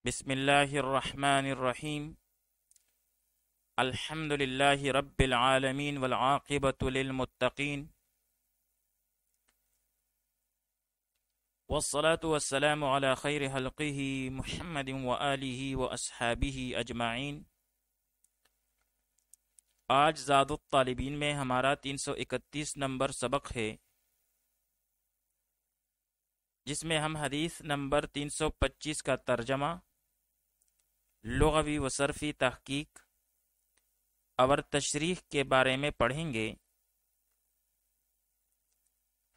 بسم اللہ الرحمن الرحیم الحمد للہ رب العالمین والعاقبۃ للمتقین والصلاة والسلام علی خیر خلقہ محمد وآلہ واصحابہ اجمعین۔ آج زاد الطالبین میں ہمارا 331 نمبر سبق ہے، جس میں ہم حدیث نمبر 325 کا ترجمہ، لغوی و صرفی تحقیق اور تشریح کے بارے میں پڑھیں گے۔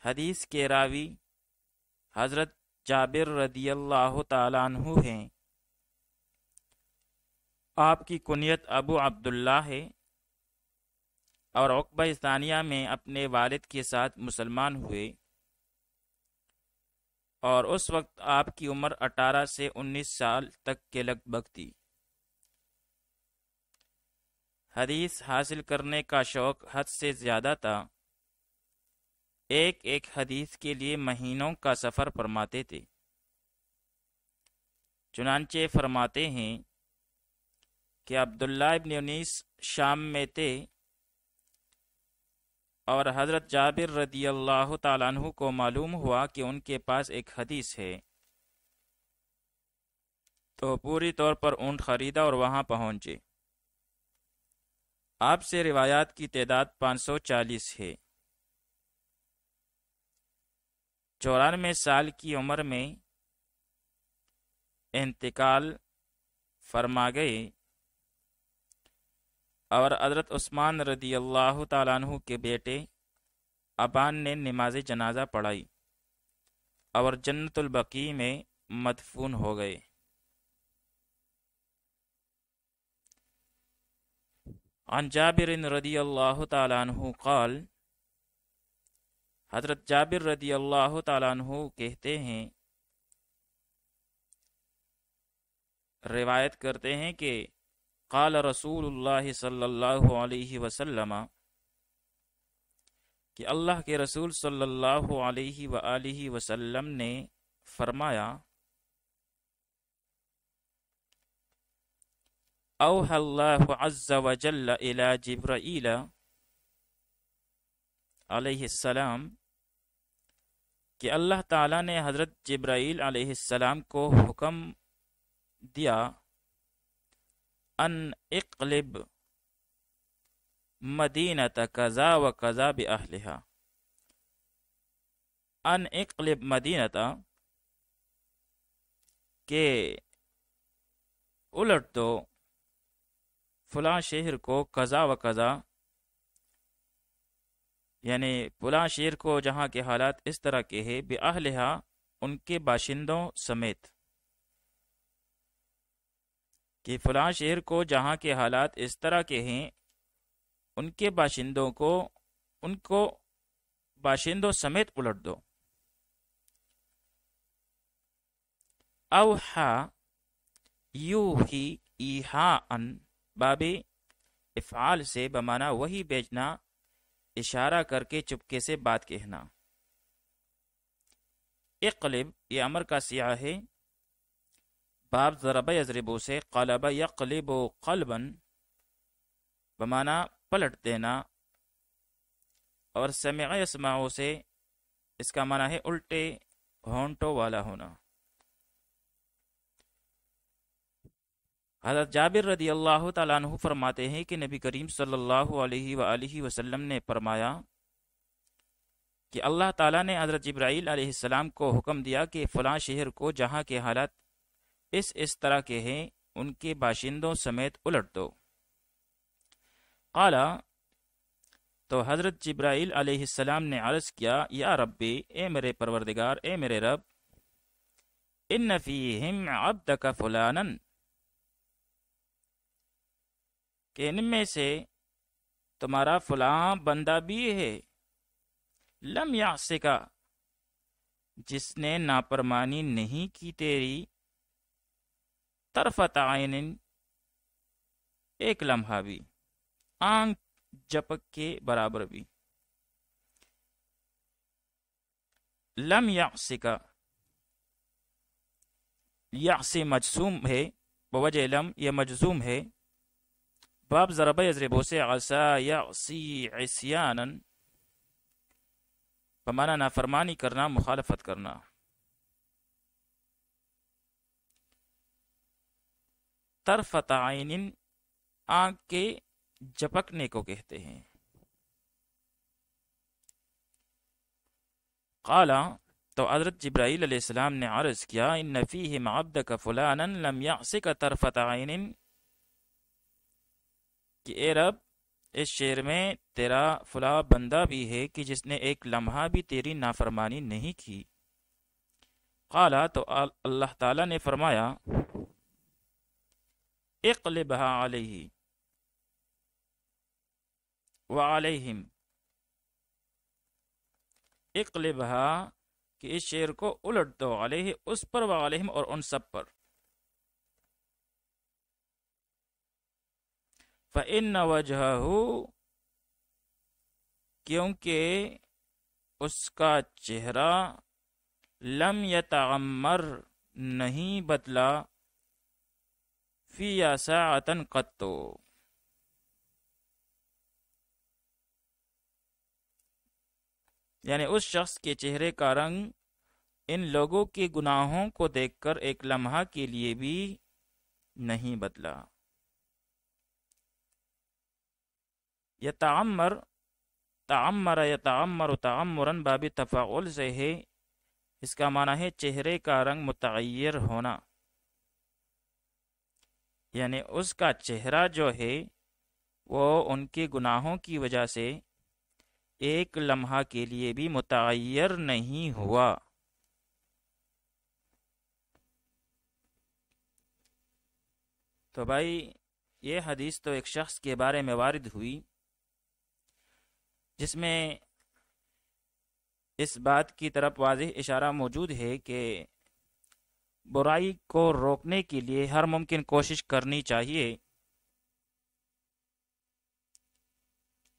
حدیث کے راوی حضرت جابر رضی اللہ تعالیٰ عنہ ہیں۔ آپ کی کنیت ابو عبداللہ ہے اور عقبہ ثانیہ میں اپنے والد کے ساتھ مسلمان ہوئے، اور اس وقت آپ کی عمر 18 سے 19 سال تک کے لگ بھگ تھی۔ حدیث حاصل کرنے کا شوق حد سے زیادہ تھا، ایک ایک حدیث کے لیے مہینوں کا سفر فرماتے تھے۔ چنانچہ فرماتے ہیں کہ عبداللہ ابن انیس شام میں تھے، اور حضرت جابر رضی اللہ تعالیٰ عنہ کو معلوم ہوا کہ ان کے پاس ایک حدیث ہے، تو پوری طور پر اونٹ خریدا اور وہاں پہنچے۔ آپ سے روایات کی تعداد 540 ہے۔ 94 سال کی عمر میں انتقال فرما گئے، اور حضرت عثمان رضی اللہ تعالیٰ عنہ کے بیٹے ابان نے نماز جنازہ پڑھائی اور جنت البقیع میں مدفون ہو گئے۔ عن جابر رضی اللہ تعالیٰ عنہ قال، حضرت جابر رضی اللہ تعالیٰ عنہ کہتے ہیں، روایت کرتے ہیں کہ قال رسول اللہ صلی اللہ علیہ وسلم، کہ اللہ کے رسول صلی اللہ علیہ وآلہ وسلم نے فرمایا، اوحى اللہ عز وجل الى جبرائیل علیہ السلام، کہ اللہ تعالیٰ نے حضرت جبرائیل علیہ السلام کو حکم دیا، ان اقلب مدینۃ کذا و کذا باہلھا، ان اقلب مدینۃ، کہ الٹ دو فلاں شہر کو، کذا و کذا، یعنی فلاں شہر کو جہاں کے حالات اس طرح کے ہیں، باہلھا، ان کے باشندوں سمیت، کہ فلاں شہر کو جہاں کے حالات اس طرح کے ہیں، ان کے باشندوں کو، ان کو باشندوں سمیت الٹ دو۔ اوحا یوحی ایحاءً، باب افعال سے بمعنی وہی بھیجنا، اشارہ کر کے چپکے سے بات کہنا۔ اقلب یہ امر کا صیغہ ہے، باب ضرب یضرب سے قلب یقلب قلباً بمعنی پلٹ دینا، اور سمع یسمع سے اس کا معنی ہے الٹے ہونٹوں والا ہونا۔ حضرت جابر رضی اللہ تعالیٰ عنہ فرماتے ہیں کہ نبی کریم صلی اللہ علیہ وآلہ وسلم نے فرمایا کہ اللہ تعالیٰ نے حضرت جبرائیل علیہ السلام کو حکم دیا کہ فلاں شہر کو جہاں کے حالات اس طرح کے ہیں، ان کے باشندوں سمیت الٹ دو۔ قال، تو حضرت جبرائیل علیہ السلام نے عرض کیا، یا ربی، اے میرے پروردگار، اے میرے رب، ان فیہم عبدک فلانا، کہ ان میں سے تمہارا فلاں بندہ بھی ہے، لم یعصک، جس نے نافرمانی نہیں کی تیری، طرفت عین، ایک لمحہ بھی، آنکھ جھپک کے برابر بھی، لم یعصک، یا سے مجزوم ہے، بوجہ لم یہ مجزوم ہے. باب ضرب یضرب سے عصا یعصی عصیانا بمانا نافرمانی کرنا، مخالفت کرنا. طرفت عین آنکھ کے جھپکنے کو کہتے ہیں. قالا تو حضرت جبرائیل علیہ السلام نے عرض کیا ان فیہم عبدک فلانا لم یعصک طرفت عین، کہ اے رب اس شعر میں تیرا فلاں بندہ بھی ہے کہ جس نے ایک لمحہ بھی تیری نافرمانی نہیں کی. قالا تو اللہ تعالیٰ نے فرمایا اقلبها علیہ وعلیہم، اقلبها کہ اس شعر کو الٹ دو، علیہ اس پر، وعلیہم اور ان سب پر. فإن وجہہ کیونکہ اس کا چہرہ لم یتعمر نہیں بدلا، فی ساعتن قطو یعنی اس شخص کے چہرے کا رنگ ان لوگوں کے گناہوں کو دیکھ کر ایک لمحہ کے لیے بھی نہیں بدلا. یتعمر، تعمر یتعمر تعمرن باب تفاعل سے ہے، اس کا معنی ہے چہرے کا رنگ متغیر ہونا، یعنی اس کا چہرہ جو ہے وہ ان کے گناہوں کی وجہ سے ایک لمحہ کے لیے بھی متغیر نہیں ہوا. تو بھائی یہ حدیث تو ایک شخص کے بارے میں وارد ہوئی جس میں اس بات کی طرف واضح اشارہ موجود ہے کہ برائی کو روکنے کے لیے ہر ممکن کوشش کرنی چاہیے،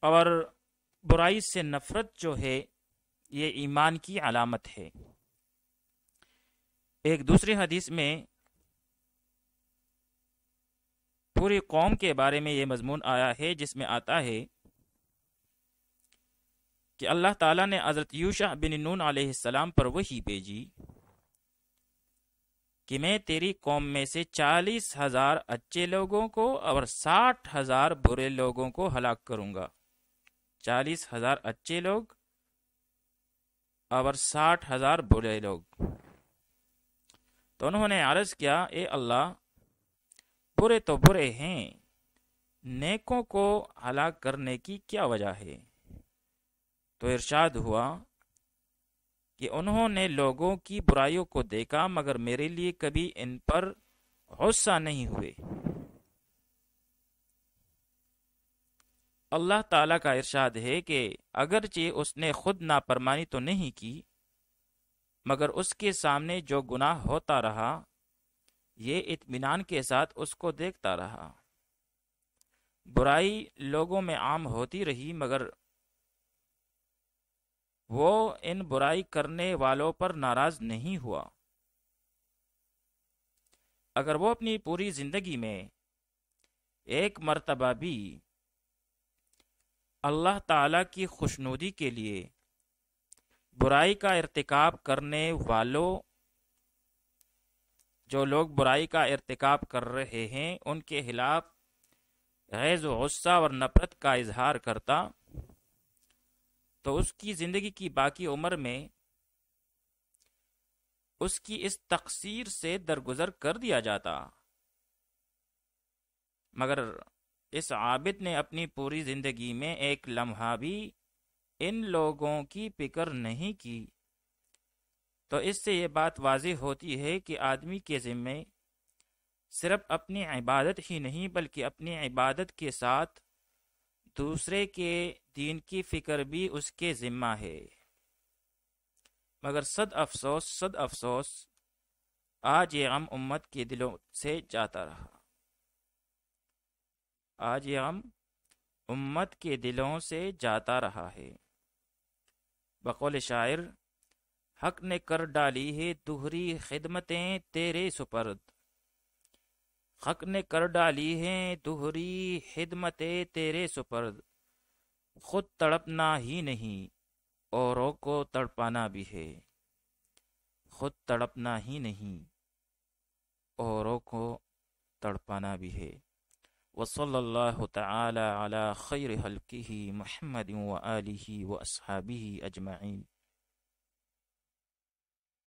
اور برائی سے نفرت جو ہے یہ ایمان کی علامت ہے. ایک دوسری حدیث میں پوری قوم کے بارے میں یہ مضمون آیا ہے جس میں آتا ہے کہ اللہ تعالیٰ نے حضرت یوشع بن نون علیہ السلام پر وحی بھیجی کہ میں تیری قوم میں سے 40,000 اچھے لوگوں کو اور 60,000 برے لوگوں کو ہلاک کروں گا. 40,000 اچھے لوگ اور 60,000 برے لوگ. تو انہوں نے عرض کیا اے اللہ، برے تو برے ہیں، نیکوں کو ہلاک کرنے کی کیا وجہ ہے؟ تو ارشاد ہوا کہ انہوں نے لوگوں کی برائیوں کو دیکھا مگر میرے لیے کبھی ان پر غصہ نہیں ہوئے. اللہ تعالیٰ کا ارشاد ہے کہ اگرچہ اس نے خود نافرمانی تو نہیں کی مگر اس کے سامنے جو گناہ ہوتا رہا یہ اطمینان کے ساتھ اس کو دیکھتا رہا. برائی لوگوں میں عام ہوتی رہی مگر وہ ان برائی کرنے والوں پر ناراض نہیں ہوا. اگر وہ اپنی پوری زندگی میں ایک مرتبہ بھی اللہ تعالیٰ کی خوشنودی کے لیے برائی کا ارتکاب کرنے والوں، جو لوگ برائی کا ارتکاب کر رہے ہیں ان کے خلاف غیظ و غصہ اور نفرت کا اظہار کرتا، تو اس کی زندگی کی باقی عمر میں اس کی اس تقصیر سے درگزر کر دیا جاتا. مگر اس عابد نے اپنی پوری زندگی میں ایک لمحہ بھی ان لوگوں کی فکر نہیں کی. تو اس سے یہ بات واضح ہوتی ہے کہ آدمی کے ذمے صرف اپنی عبادت ہی نہیں بلکہ اپنی عبادت کے ساتھ دوسرے کے دین کی فکر بھی اس کے ذمہ ہے. مگر صد افسوس آج یہ غم امت کے دلوں سے جاتا رہا. آج یہ غم امت کے دلوں سے جاتا رہا ہے. بقول شاعر حق نے کر ڈالی ہے دوہری خدمتیں تیرے سپرد، حق نے کر ڈالی ہیں دوہری خدمتیں تیرے سپرد، خود تڑپنا ہی نہیں اوروں کو تڑپانا بھی ہے، خود تڑپنا ہی نہیں اوروں کو تڑپانا بھی ہے۔ وصلی اللہ تعالی علی خیر خلقہ محمد و آلہ و اصحابہ اجمعین۔